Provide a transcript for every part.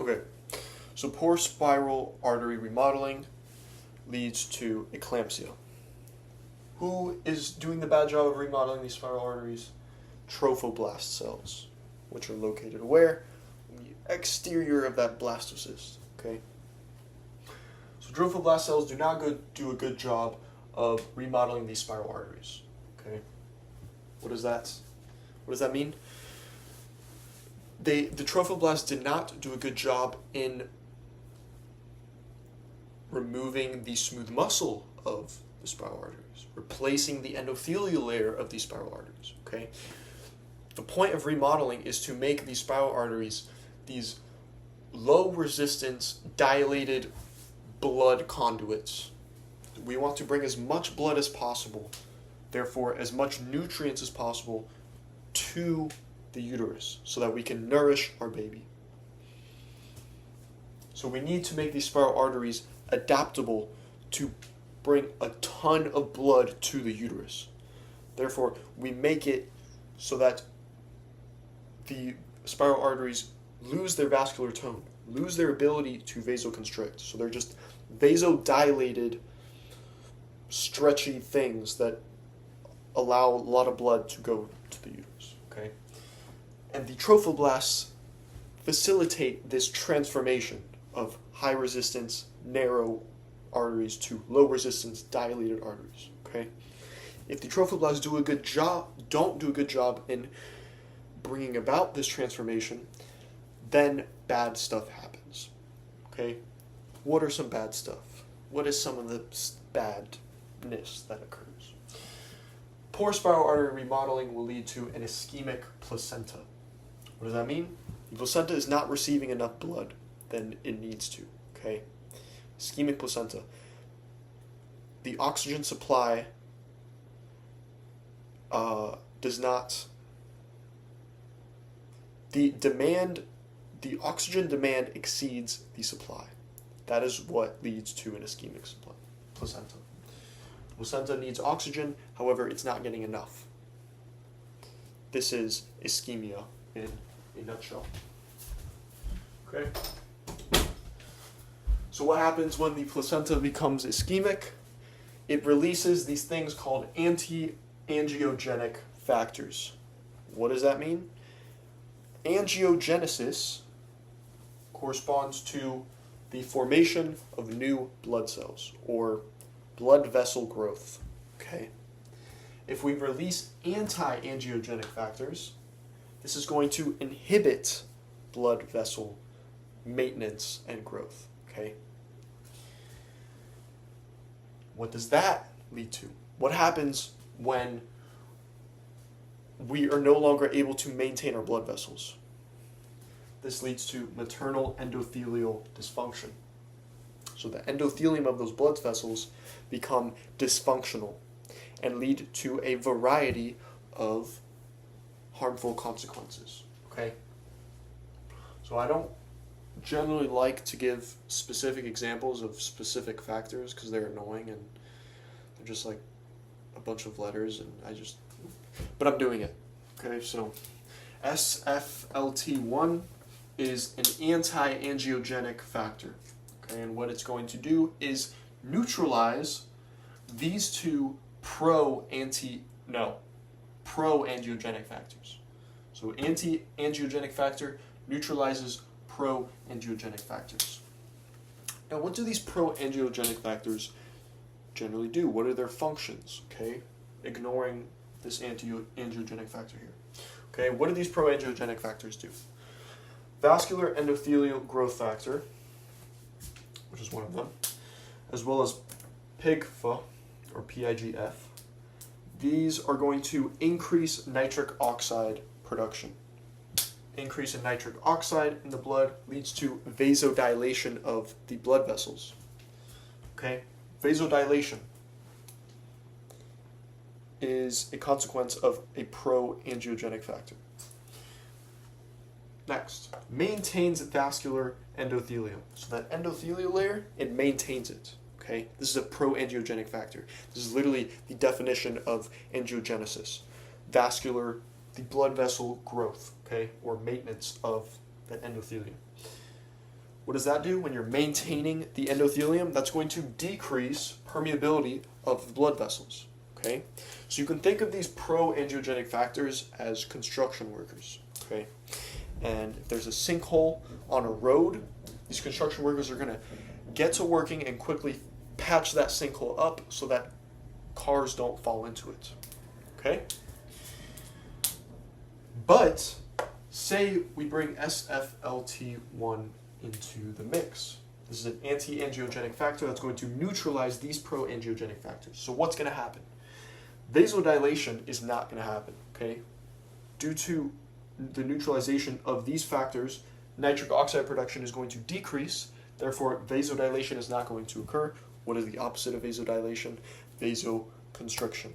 Okay, so poor spiral artery remodeling leads to eclampsia. Who is doing the bad job of remodeling these spiral arteries? Trophoblast cells, which are located where? On the exterior of that blastocyst. Okay. So trophoblast cells do not do a good job of remodeling these spiral arteries. Okay. What does that mean? The trophoblasts did not do a good job in removing the smooth muscle of the spiral arteries, replacing the endothelial layer of these spiral arteries. Okay. The point of remodeling is to make these spiral arteries these low resistance, dilated blood conduits. We want to bring as much blood as possible, therefore as much nutrients as possible, to the uterus so that we can nourish our baby. So we need to make these spiral arteries adaptable to bring a ton of blood to the uterus. Therefore, we make it so that the spiral arteries lose their vascular tone, lose their ability to vasoconstrict. So they're just vasodilated, stretchy things that allow a lot of blood to go to the uterus. Okay? And the trophoblasts facilitate this transformation of high resistance, narrow arteries to low resistance, dilated arteries. Okay? If the trophoblasts don't do a good job in bringing about this transformation, then bad stuff happens. Okay? What are some bad stuff? What is some of the badness that occurs? Poor spiral artery remodeling will lead to an ischemic placenta. What does that mean? The placenta is not receiving enough blood than it needs to. Okay? Ischemic placenta. The oxygen supply does not. The oxygen demand exceeds the supply. That is what leads to an ischemic placenta. The placenta needs oxygen, however, it's not getting enough. This is ischemia in a nutshell. Okay? So what happens when the placenta becomes ischemic? It releases these things called anti-angiogenic factors. What does that mean? Angiogenesis corresponds to the formation of new blood cells, or blood vessel growth. Okay? If we release anti-angiogenic factors, this is going to inhibit blood vessel maintenance and growth. Okay? What does that lead to? What happens when we are no longer able to maintain our blood vessels? This leads to maternal endothelial dysfunction. So the endothelium of those blood vessels become dysfunctional and lead to a variety of harmful consequences. Okay? So I don't generally like to give specific examples of specific factors because they're annoying and they're just like a bunch of letters and but I'm doing it. Okay, so SFLT1 is an anti-angiogenic factor. Okay, and what it's going to do is neutralize these two pro-angiogenic factors. So anti-angiogenic factor neutralizes pro-angiogenic factors. Now, what do these pro-angiogenic factors generally do? What are their functions? Okay, ignoring this anti-angiogenic factor here. Okay, what do these pro-angiogenic factors do? Vascular endothelial growth factor, which is one of them, as well as PIGFA, or PIGF. These are going to increase nitric oxide production. Increase in nitric oxide in the blood leads to vasodilation of the blood vessels. Okay, vasodilation is a consequence of a pro-angiogenic factor. Next, maintains vascular endothelium. So that endothelial layer, it maintains it. Okay, this is a pro-angiogenic factor. This is literally the definition of angiogenesis. The blood vessel growth, okay, or maintenance of that endothelium. What does that do when you're maintaining the endothelium? That's going to decrease permeability of the blood vessels. Okay? So you can think of these pro-angiogenic factors as construction workers. Okay? And if there's a sinkhole on a road, these construction workers are going to get to working and quickly patch that sinkhole up so that cars don't fall into it. Okay? But say we bring SFLT1 into the mix. This is an anti-angiogenic factor that's going to neutralize these pro-angiogenic factors. So what's going to happen? Vasodilation is not going to happen, okay? Due to the neutralization of these factors, nitric oxide production is going to decrease, therefore vasodilation is not going to occur. What is the opposite of vasodilation? Vasoconstriction,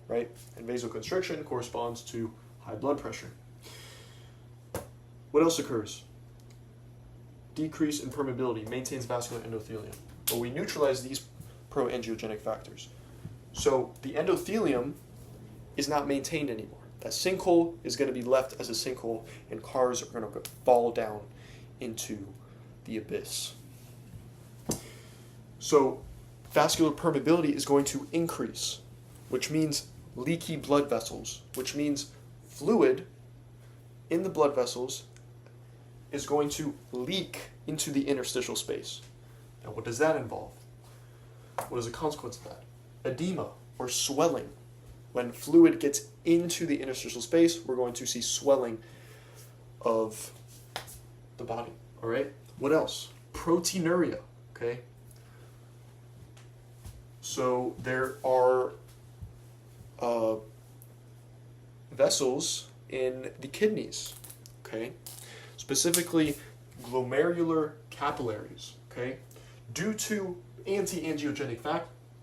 right? And vasoconstriction corresponds to high blood pressure. What else occurs? Decrease in permeability, maintains vascular endothelium. But we neutralize these pro-angiogenic factors. So the endothelium is not maintained anymore. That sinkhole is going to be left as a sinkhole, and cars are going to fall down into the abyss. So vascular permeability is going to increase, which means leaky blood vessels, which means fluid in the blood vessels is going to leak into the interstitial space. Now, what does that involve? What is the consequence of that? Edema, or swelling. When fluid gets into the interstitial space, we're going to see swelling of the body. All right? What else? Proteinuria, okay? So there are vessels in the kidneys, okay? Specifically glomerular capillaries, okay? Due to anti-angiogenic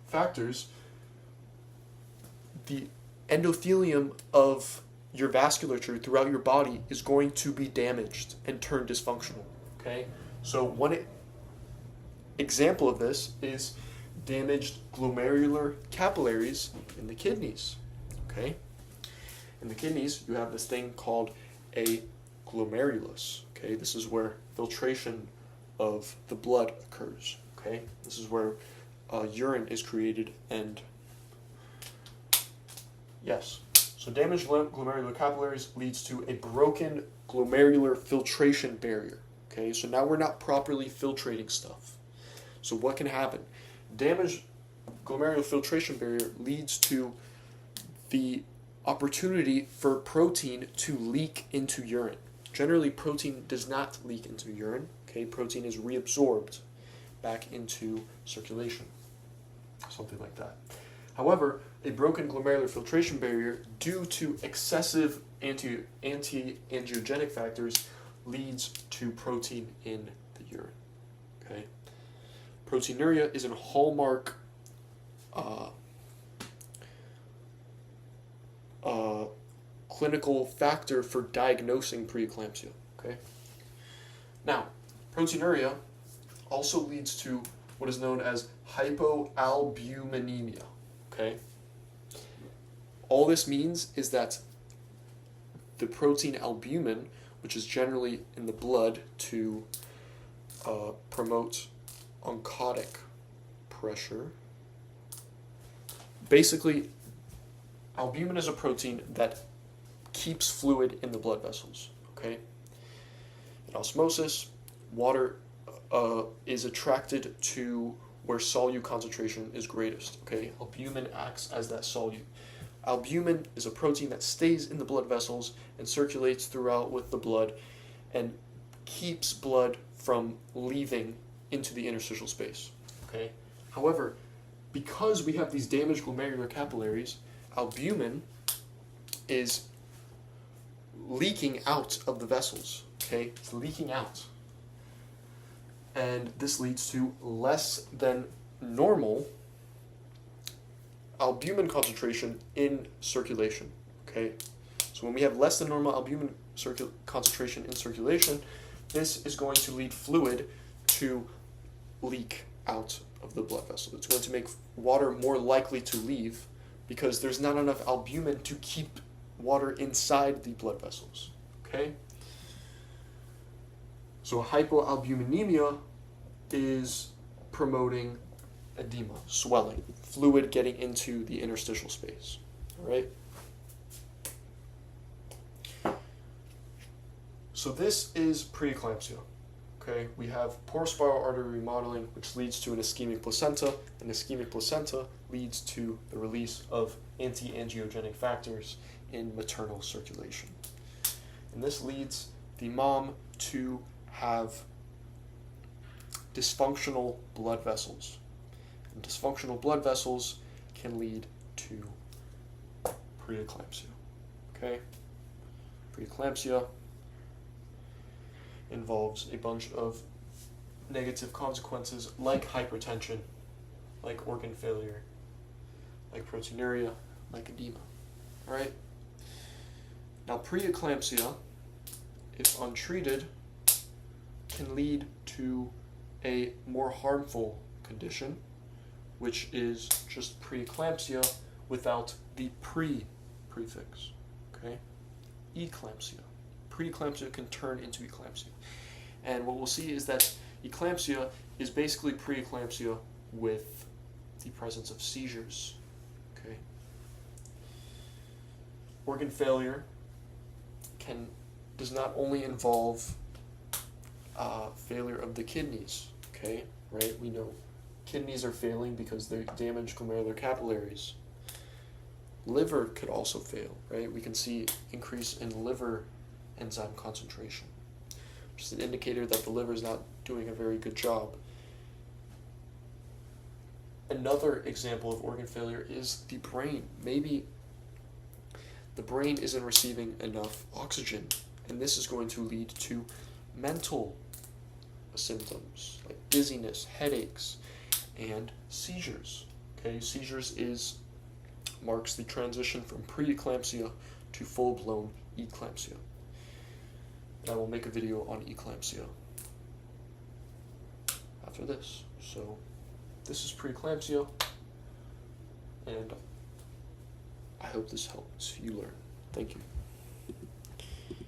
factors, the endothelium of your vasculature throughout your body is going to be damaged and turn dysfunctional, okay? So one example of this is damaged glomerular capillaries in the kidneys, okay? In the kidneys, you have this thing called a glomerulus, okay? This is where filtration of the blood occurs, okay? This is where urine is created and yes. So damaged glomerular capillaries leads to a broken glomerular filtration barrier, okay? So now we're not properly filtrating stuff. So what can happen? Damaged glomerular filtration barrier leads to the opportunity for protein to leak into urine. Generally, protein does not leak into urine. Okay, protein is reabsorbed back into circulation, something like that. However, a broken glomerular filtration barrier due to excessive anti-angiogenic factors leads to protein in the urine. Okay, proteinuria is a hallmark clinical factor for diagnosing preeclampsia. Okay. Now, proteinuria also leads to what is known as hypoalbuminemia. Okay. All this means is that the protein albumin, which is generally in the blood to promote oncotic pressure, basically, albumin is a protein that keeps fluid in the blood vessels, okay? In osmosis, water is attracted to where solute concentration is greatest, okay? Albumin acts as that solute. Albumin is a protein that stays in the blood vessels and circulates throughout with the blood and keeps blood from leaving into the interstitial space, okay? However, because we have these damaged glomerular capillaries, albumin is leaking out of the vessels, okay? It's leaking out. And this leads to less than normal albumin concentration in circulation, okay? So when we have less than normal albumin concentration in circulation, this is going to lead fluid to leak out of the blood vessel. It's going to make water more likely to leave because there's not enough albumin to keep water inside the blood vessels, okay? So hypoalbuminemia is promoting edema, swelling, fluid getting into the interstitial space. All right? So this is preeclampsia. Okay, we have poor spiral artery remodeling, which leads to an ischemic placenta. An ischemic placenta leads to the release of anti-angiogenic factors in maternal circulation. And this leads the mom to have dysfunctional blood vessels. And dysfunctional blood vessels can lead to preeclampsia. Okay? Preeclampsia involves a bunch of negative consequences like hypertension, like organ failure, like proteinuria, like edema. Alright? Now, preeclampsia, if untreated, can lead to a more harmful condition, which is just preeclampsia without the prefix. Okay? Eclampsia. Preeclampsia can turn into eclampsia. And what we'll see is that eclampsia is basically preeclampsia with the presence of seizures. Okay? Organ failure does not only involve failure of the kidneys. Okay? Right? We know kidneys are failing because they damage glomerular capillaries. Liver could also fail, right? We can see increase in liver enzyme concentration, which is an indicator that the liver is not doing a very good job. Another example of organ failure is the brain. Maybe the brain isn't receiving enough oxygen, and this is going to lead to mental symptoms like dizziness, headaches, and seizures. Okay, seizures marks the transition from preeclampsia to full-blown eclampsia. And I will make a video on eclampsia after this. So this is preeclampsia, and I hope this helps you learn. Thank you.